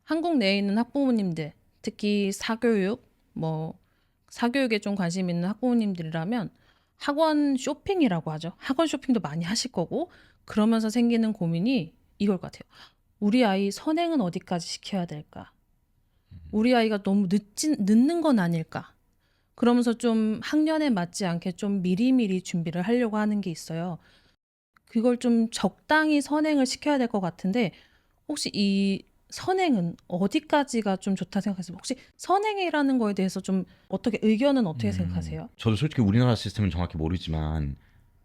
한국 내에 있는 학부모님들, 특히 사교육, 뭐 사교육에 좀 관심 있는 학부모님들이라면 학원 쇼핑이라고 하죠. 학원 쇼핑도 많이 하실 거고 그러면서 생기는 고민이 이걸 것 같아요. 우리 아이 선행은 어디까지 시켜야 될까? 우리 아이가 너무 늦는 건 아닐까? 그러면서 좀 학년에 맞지 않게 좀 미리미리 준비를 하려고 하는 게 있어요. 그걸 좀 적당히 선행을 시켜야 될 것 같은데 혹시 이 선행은 어디까지가 좀 좋다 생각하세요? 혹시 선행이라는 거에 대해서 좀 어떻게 의견은 어떻게 생각하세요? 저도 솔직히 우리나라 시스템은 정확히 모르지만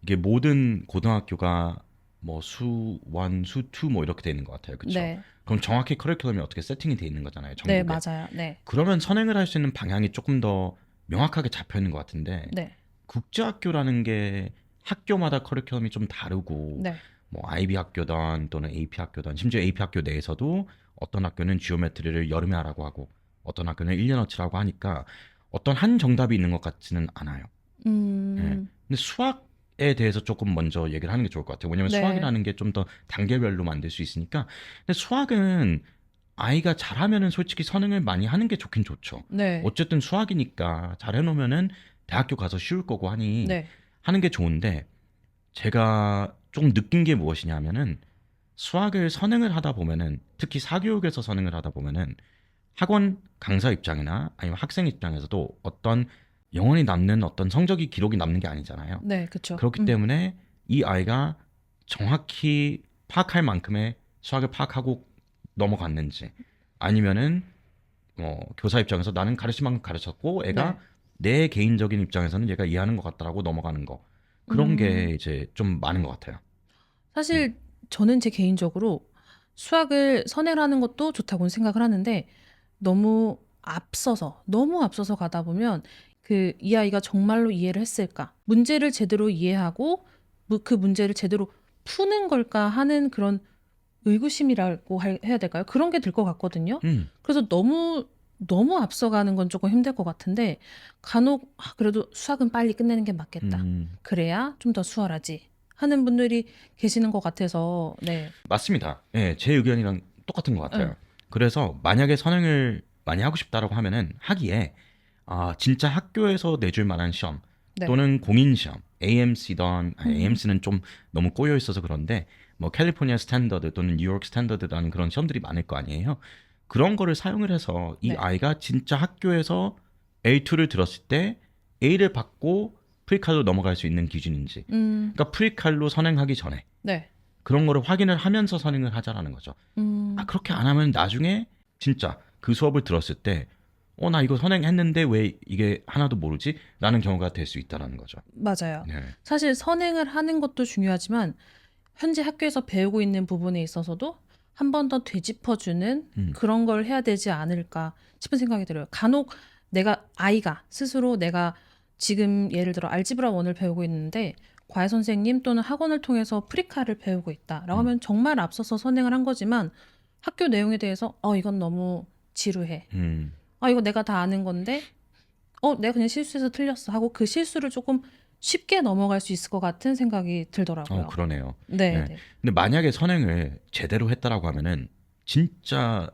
이게 모든 고등학교가 뭐 수원, 수투 뭐 이렇게 돼 있는 것 같아요. 그렇죠? 네, 그럼 정확히 커리큘럼이 어떻게 세팅이 돼 있는 거잖아요. 네, 전국에. 맞아요. 네, 그러면 선행을 할 수 있는 방향이 조금 더 명확하게 잡혀 있는 것 같은데 네, 국제학교라는 게 학교마다 커리큘럼이 좀 다르고 네, 뭐 IB 학교든 또는 AP 학교든 심지어 AP 학교 내에서도 어떤 학교는 지오메트리를 여름에 하라고 하고 어떤 학교는 1년어치라고 하니까 어떤 한 정답이 있는 것 같지는 않아요. 예. 음, 근데 수학에 대해서 조금 먼저 얘기를 하는 게 좋을 것 같아요. 왜냐면 네, 수학이라는 게 좀 더 단계별로 만들 수 있으니까. 근데 수학은 아이가 잘하면은 솔직히 선행을 많이 하는 게 좋긴 좋죠. 네, 어쨌든 수학이니까 잘해놓으면은 대학교 가서 쉬울 거고 하니 네, 하는 게 좋은데 제가 좀 느낀 게 무엇이냐면은 수학을 선행을 하다 보면은 특히 사교육에서 선행을 하다 보면은 학원 강사 입장이나 아니면 학생 입장에서도 어떤 영원히 남는 어떤 성적이 기록이 남는 게 아니잖아요. 네, 그쵸. 그렇기 때문에 이 아이가 정확히 파악할 만큼의 수학을 파악하고 넘어갔는지 아니면은 교사 입장에서 나는 가르칠 만큼 가르쳤고 애가 네. 내 개인적인 입장에서는 얘가 이해하는 것 같다라고 넘어가는 거 그런 게 음, 이제 좀 많은 것 같아요. 음. 사실 저는 제 개인적으로 수학을 선행하는 것도 좋다고는 생각을 하는데 너무 앞서서 가다 보면 그 이 아이가 정말로 이해를 했을까? 문제를 제대로 이해하고 그 문제를 제대로 푸는 걸까 하는 그런 의구심이라고 해야 될까요? 그런 게 들 것 같거든요. 음. 그래서 너무 앞서가는 건 조금 힘들 것 같은데 간혹 그래도 수학은 빨리 끝내는 게 맞겠다. 음. 그래야 좀 더 수월하지 하는 분들이 계시는 것 같아서 네. 맞습니다. 예, 제 의견이랑 똑같은 것 응, 같아요. 그래서 만약에 선행을 많이 하고 싶다라고 하면은 하기에 진짜 학교에서 내줄 만한 시험 네. 또는 공인 시험, AMC던 음, AMC는 좀 너무 꼬여 있어서 그런데 뭐 캘리포니아 스탠더드 또는 뉴욕 스탠더드라는 그런 시험들이 많을 거 아니에요. 그런 거를 사용을 해서 이 네. 아이가 진짜 학교에서 A2를 들었을 때 A를 받고 프리칼로 넘어갈 수 있는 기준인지. 음, 그러니까 프리칼로 선행하기 전에 네. 그런 거를 확인을 하면서 선행을 하자라는 거죠. 음, 그렇게 안 하면 나중에 진짜 그 수업을 들었을 때, 나 이거 선행했는데 왜 이게 하나도 모르지? 라는 경우가 될 수 있다라는 거죠. 맞아요. 네. 사실 선행을 하는 것도 중요하지만 현재 학교에서 배우고 있는 부분에 있어서도 한 번 더 되짚어주는 음. 그런 걸 해야 되지 않을까 싶은 생각이 들어요. 간혹 아이가 스스로 내가 지금 예를 들어 알지브라 원을 배우고 있는데 과외 선생님 또는 학원을 통해서 프리카를 배우고 있다라고 음. 하면 정말 앞서서 선행을 한 거지만 학교 내용에 대해서 이건 너무 지루해. 음. 이거 내가 다 아는 건데 내가 그냥 실수해서 틀렸어 하고 그 실수를 조금 쉽게 넘어갈 수 있을 것 같은 생각이 들더라고요. 그러네요. 네, 네. 네. 근데 만약에 선행을 제대로 했다라고 하면은 진짜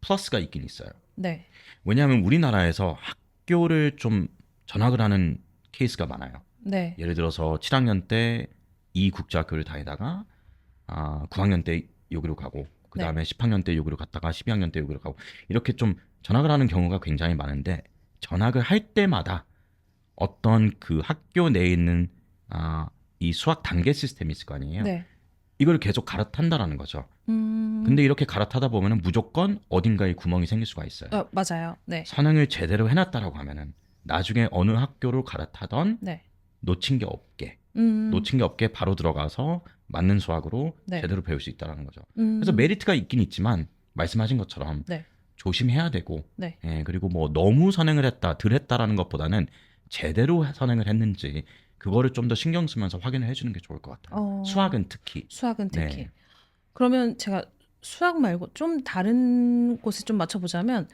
플러스가 있긴 있어요. 네. 왜냐하면 우리나라에서 학교를 좀 전학을 하는 케이스가 많아요. 네. 예를 들어서 7학년 때 이 국제학교를 다니다가 9학년 때 여기로 가고 그 네. 다음에 10학년 때 여기로 갔다가 12학년 때 여기로 가고 이렇게 좀 전학을 하는 경우가 굉장히 많은데 전학을 할 때마다 어떤 그 학교 내에 있는 이 수학 단계 시스템이 있을 거 아니에요. 네. 이걸 계속 갈아탄다라는 거죠. 음. 근데 이렇게 갈아타다 보면은 무조건 어딘가에 구멍이 생길 수가 있어요. 맞아요. 네. 선행을 제대로 해놨다라고 하면은 나중에 어느 학교를 갈아타던 네. 놓친 게 없게 음. 놓친 게 없게 바로 들어가서 맞는 수학으로 네. 제대로 배울 수 있다는 거죠. 그래서 음. 메리트가 있긴 있지만 말씀하신 것처럼 네. 조심해야 되고 네. 그리고 뭐 너무 선행을 했다 덜 했다라는 것보다는 제대로 선행을 했는지 그거를 좀 더 신경 쓰면서 확인을 해주는 게 좋을 것 같아요. 어, 수학은 특히. 수학은 특히. 네. 그러면 제가 수학 말고 좀 다른 곳에 좀 맞춰보자면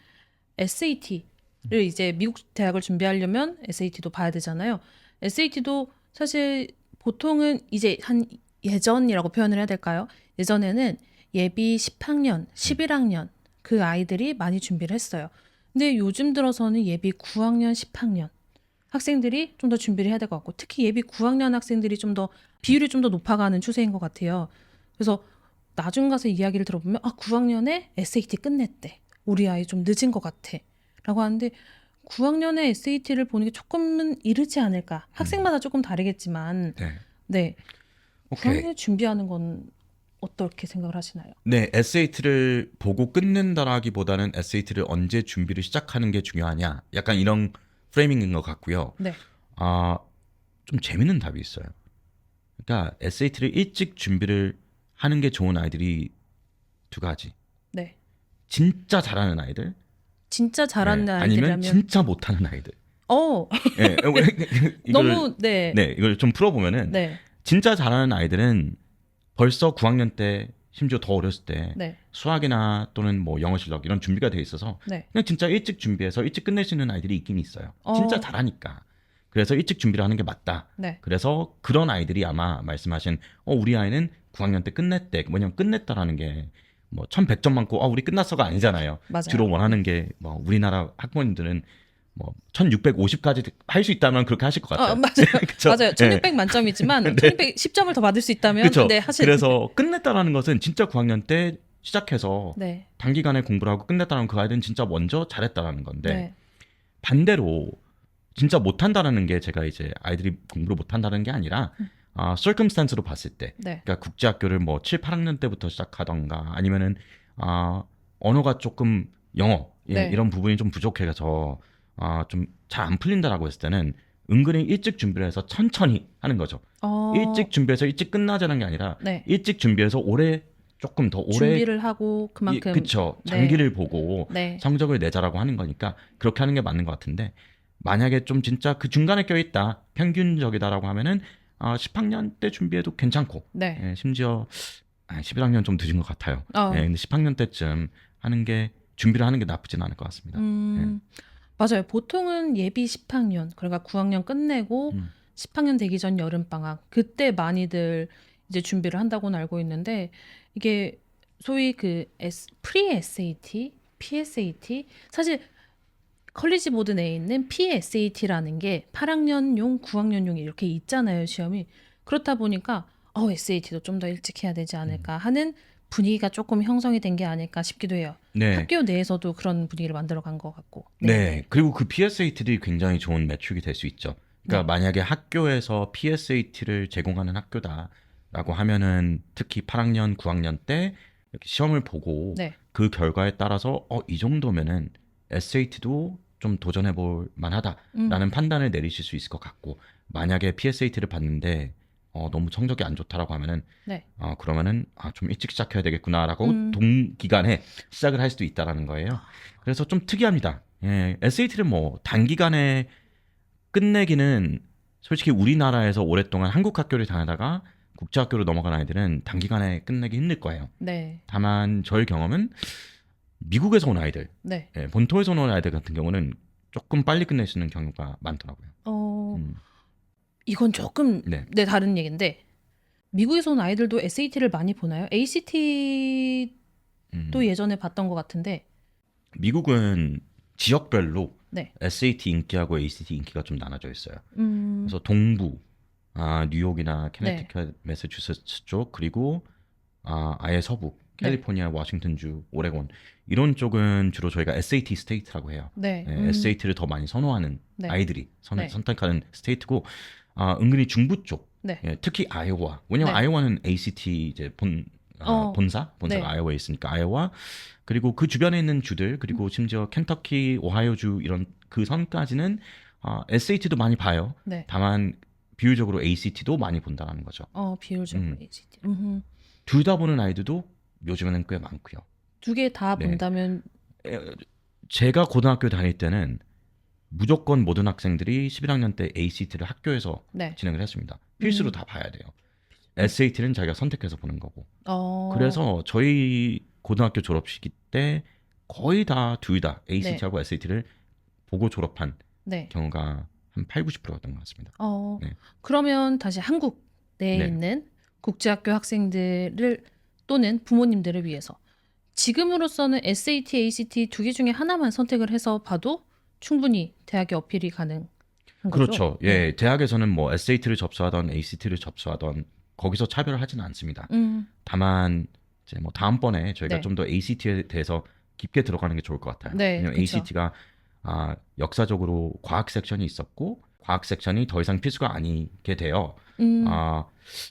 SAT를 이제 미국 대학을 준비하려면 SAT도 봐야 되잖아요. SAT도 사실 보통은 이제 한 예전이라고 표현을 해야 될까요? 예전에는 예비 10학년, 음. 11학년 그 아이들이 많이 준비를 했어요. 근데 요즘 들어서는 예비 9학년, 10학년 학생들이 좀 더 준비를 해야 될 것 같고 특히 예비 9학년 학생들이 좀 더 비율이 좀 더 높아가는 추세인 것 같아요. 그래서 나중 가서 이야기를 들어보면 9학년에 SAT 끝냈대. 우리 아이 좀 늦은 것 같아. 라고 하는데 9학년에 SAT를 보는 게 조금은 이르지 않을까. 학생마다 조금 다르겠지만 네. 네. 오케이. 9학년에 준비하는 건 어떻게 생각을 하시나요? 네, SAT를 보고 끝낸다라기보다는 SAT를 언제 준비를 시작하는 게 중요하냐. 약간 이런 프레이밍인 것 같고요. 네. 아, 좀 재밌는 답이 있어요. 그러니까 SAT를 일찍 준비를 하는 게 좋은 아이들이 두 가지. 네. 진짜 잘하는 아이들, 진짜 잘하는 네, 아니면 아이들이라면 진짜 못하는 아이들. 어 예, 이걸 너무 네. 네, 이걸 좀 풀어보면은 네. 진짜 잘하는 아이들은 벌써 9학년 때 심지어 더 어렸을 때 네. 수학이나 또는 뭐 영어 실력 이런 준비가 돼 있어서 네. 그냥 진짜 일찍 준비해서 일찍 끝낼 수 있는 아이들이 있긴 있어요. 진짜 어. 잘하니까. 그래서 일찍 준비를 하는 게 맞다. 네. 그래서 그런 아이들이 아마 말씀하신 우리 아이는 9학년 때 끝냈대. 뭐냐면 끝냈다라는 게 뭐 1100점 많고 우리 끝났어가 아니잖아요. 맞아요. 주로 원하는 게 뭐 우리나라 학부모님들은 뭐 1650까지 할 수 있다면 그렇게 하실 것 같아요. 맞아요. 그쵸? 맞아요. 네. 1600 만점이지만 1600 10점을 더 받을 수 있다면 그쵸? 네, 하실 그래서 끝냈다라는 것은 진짜 9학년 때 시작해서 네. 단기간에 공부를 하고 끝냈다는 그 아이들은 진짜 먼저 잘했다라는 건데 네. 반대로 진짜 못한다라는 게 제가 이제 아이들이 공부를 못한다는 게 아니라 circumstance로 봤을 때 네. 그러니까 국제학교를 뭐 7, 8학년 때부터 시작하던가 아니면은 언어가 조금 영어 네. 이런 부분이 좀 부족해서 좀 잘 안 풀린다라고 했을 때는 은근히 일찍 준비를 해서 천천히 하는 거죠. 일찍 준비해서 일찍 끝나자는 게 아니라 네. 일찍 준비해서 조금 더 오래 준비를 하고 그만큼 그쵸. 네. 장기를 보고 네. 성적을 내자라고 하는 거니까 그렇게 하는 게 맞는 것 같은데 만약에 좀 진짜 그 중간에 껴있다 평균적이다라고 하면은 10학년 때 준비해도 괜찮고 네. 예, 심지어 11학년 좀 늦은 것 같아요. 예, 근데 10학년 때쯤 하는 게 준비를 하는 게 나쁘진 않을 것 같습니다. 맞아요. 보통은 예비 10학년 그러니까 9학년 끝내고 10학년 되기 전 여름방학 그때 많이들 이제 준비를 한다고는 알고 있는데 이게 소위 그 프리 SAT, PSAT 사실 컬리지 보드 내에 있는 PSAT라는 게 8학년용, 9학년용이 이렇게 있잖아요, 시험이. 그렇다 보니까 SAT도 좀 더 일찍 해야 되지 않을까 하는 분위기가 조금 형성이 된 게 아닐까 싶기도 해요. 네. 학교 내에서도 그런 분위기를 만들어 간 것 같고. 네. 그리고 그 PSAT들이 굉장히 좋은 매출이 될 수 있죠. 그러니까 네. 만약에 학교에서 PSAT를 제공하는 학교다라고 하면은 특히 8학년, 9학년 때 이렇게 시험을 보고 네. 그 결과에 따라서 이 정도면은 SAT도 좀 도전해 볼 만하다라는 판단을 내리실 수 있을 것 같고 만약에 PSAT를 봤는데 너무 성적이 안 좋다라고 하면은 네. 그러면은 좀 일찍 시작해야 되겠구나라고 동기간에 시작을 할 수도 있다라는 거예요. 그래서 좀 특이합니다. 예, SAT를 뭐 단기간에 끝내기는 솔직히 우리나라에서 오랫동안 한국 학교를 다니다가 국제학교로 넘어간 아이들은 단기간에 끝내기 힘들 거예요. 네. 다만 저의 경험은 미국에서 온 아이들, 네. 예, 본토에서 온 아이들 같은 경우는 조금 빨리 끝낼 수 있는 경우가 많더라고요. 이건 조금 네. 다른 얘기인데 미국에서 온 아이들도 SAT를 많이 보나요? ACT도 예전에 봤던 것 같은데. 미국은 지역별로 네. SAT 인기하고 ACT 인기가 좀 나눠져 있어요. 음. 그래서 동부, 뉴욕이나 네. 캐네티컷, 매사추세츠 쪽 그리고 아예 서부, 캘리포니아, 워싱턴주, 오레곤 이런 쪽은 주로 저희가 SAT 스테이트라고 해요. 네. SAT를 더 많이 선호하는 네. 아이들이 네. 선택하는 스테이트고 은근히 중부 쪽, 네. 예, 특히 아이오와. 왜냐면 네. 아이오와는 ACT 이제 본사가 네. 아이오와에 있으니까 아이오와 그리고 그 주변에 있는 주들 그리고 심지어 켄터키, 오하이오주 이런 그 선까지는 SAT도 많이 봐요. 네. 다만 비율적으로 ACT도 많이 본다는 거죠. 비율적으로 ACT. 둘 다 보는 아이들도 요즘에는 꽤 많고요. 두 개 다 네. 본다면 제가 고등학교 다닐 때는 무조건 모든 학생들이 11학년 때 ACT를 학교에서 네. 진행을 했습니다. 필수로 다 봐야 돼요. SAT는 자기가 선택해서 보는 거고. 그래서 저희 고등학교 졸업식 때 거의 다 둘 다 ACT하고 SAT를 보고 졸업한 네. 경우가 한 8, 90%였던 것 같습니다. 네. 그러면 다시 한국 내에 네. 있는 국제학교 학생들을 또는 부모님들을 위해서 지금으로서는 SAT, ACT 두 개 중에 하나만 선택을 해서 봐도 충분히 대학에 어필이 가능한 거죠. 그렇죠. 네. 예, 대학에서는 뭐 SAT를 접수하던 ACT를 접수하던 거기서 차별을 하지는 않습니다. 다만 이제 뭐 다음번에 저희가 네. 좀 더 ACT에 대해서 깊게 들어가는 게 좋을 것 같아요. 네, 왜냐면 그쵸. ACT가 역사적으로 과학 섹션이 있었고 과학 섹션이 더 이상 필수가 아니게 돼요.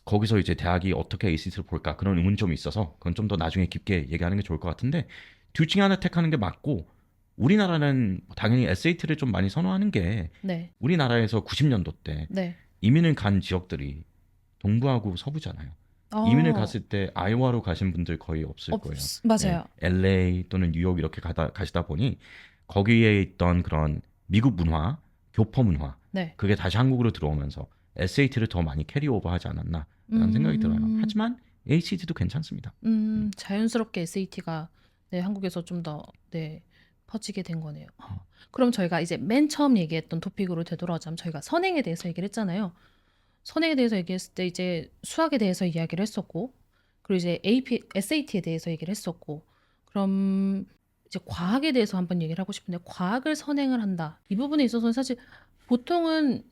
거기서 이제 대학이 어떻게 ACT를 볼까 그런 의문점이 있어서 그건 좀 더 나중에 깊게 얘기하는 게 좋을 것 같은데 둘 중에 하나 택하는 게 맞고 우리나라는 당연히 SAT를 좀 많이 선호하는 게 네. 우리나라에서 90년도 때 네. 이민을 간 지역들이 동부하고 서부잖아요. 이민을 갔을 때 아이오와로 가신 분들 거의 없을 거예요. 맞아요. LA 또는 뉴욕 이렇게 가시다 보니 거기에 있던 그런 미국 문화, 교포 문화 네. 그게 다시 한국으로 들어오면서 SAT를 더 많이 캐리오버하지 않았나라는 생각이 들어요. 하지만 ACT도 괜찮습니다. 자연스럽게 SAT가 네, 한국에서 좀 더 네, 퍼지게 된 거네요. 그럼 저희가 이제 맨 처음 얘기했던 토픽으로 되돌아오자면 저희가 선행에 대해서 얘기를 했잖아요. 선행에 대해서 얘기했을 때 이제 수학에 대해서 이야기를 했었고, 그리고 이제 SAT에 대해서 얘기를 했었고, 그럼 이제 과학에 대해서 한번 얘기를 하고 싶은데 과학을 선행을 한다. 이 부분에 있어서는 사실 보통은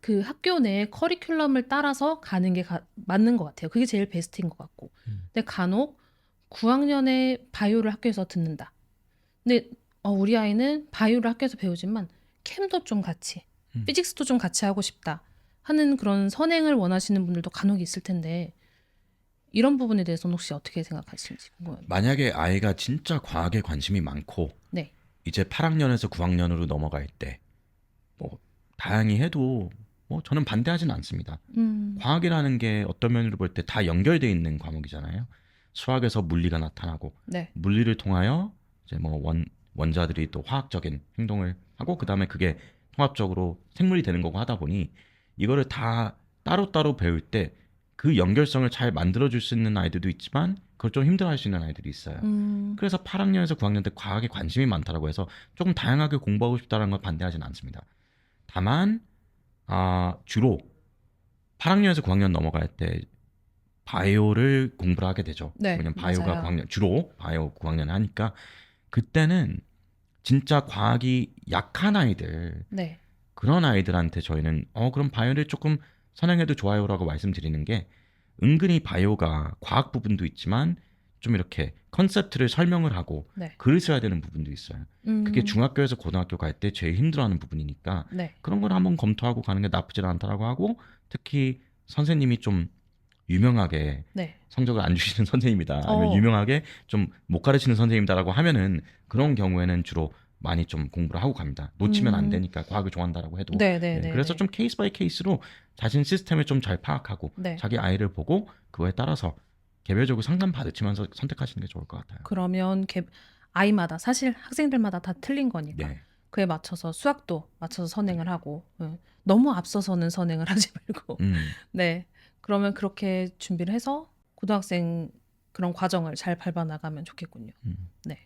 그 학교 내 커리큘럼을 따라서 가는 게 맞는 것 같아요. 그게 제일 베스트인 것 같고. 근데 간혹 9학년에 바이오를 학교에서 듣는다. 근데 우리 아이는 바이오를 학교에서 배우지만 캠도 좀 같이, 피직스도 좀 같이 하고 싶다 하는 그런 선행을 원하시는 분들도 간혹 있을 텐데 이런 부분에 대해서는 혹시 어떻게 생각하시는지 궁금해요. 만약에 아이가 진짜 과학에 관심이 많고 네. 이제 8학년에서 9학년으로 넘어갈 때 뭐 다양히 해도 뭐 저는 반대하지는 않습니다. 과학이라는 게 어떤 면으로 볼 때 다 연결돼 있는 과목이잖아요. 수학에서 물리가 나타나고 네. 물리를 통하여 이제 뭐 원자들이 또 화학적인 행동을 하고 그다음에 그게 통합적으로 생물이 되는 거고 하다 보니 이거를 다 따로따로 배울 때 그 연결성을 잘 만들어줄 수 있는 아이들도 있지만 그걸 좀 힘들어할 수 있는 아이들이 있어요. 그래서 8학년에서 9학년 때 과학에 관심이 많다라고 해서 조금 다양하게 공부하고 싶다는 걸 반대하지는 않습니다. 다만 주로 8학년에서 9학년 넘어갈 때 바이오를 공부를 하게 되죠. 네, 왜냐면 바이오가 맞아요. 9학년 주로 바이오 9학년 하니까 그때는 진짜 과학이 약한 아이들 네. 그런 아이들한테 저희는 그럼 바이오를 조금 선행해도 좋아요라고 말씀드리는 게 은근히 바이오가 과학 부분도 있지만 좀 이렇게 컨셉트를 설명을 하고 네. 글을 써야 되는 부분도 있어요. 그게 중학교에서 고등학교 갈 때 제일 힘들어하는 부분이니까 네. 그런 걸 한번 검토하고 가는 게 나쁘지 않다라고 하고 특히 선생님이 좀 유명하게 네. 성적을 안 주시는 선생님이다 아니면 유명하게 좀 못 가르치는 선생님이다라고 하면은 그런 경우에는 주로 많이 좀 공부를 하고 갑니다. 놓치면 안 되니까 과학을 좋아한다라고 해도. 네, 네, 네. 그래서 좀 케이스 바이 케이스로 자신 시스템을 좀 잘 파악하고 네. 자기 아이를 보고 그거에 따라서 개별적으로 상담 받으시면서 선택하시는 게 좋을 것 같아요. 그러면 아이마다 사실 학생들마다 다 틀린 거니까 네. 그에 맞춰서 수학도 맞춰서 선행을 하고 너무 앞서서는 선행을 하지 말고 네 그러면 그렇게 준비를 해서 고등학생 그런 과정을 잘 밟아 나가면 좋겠군요. 네.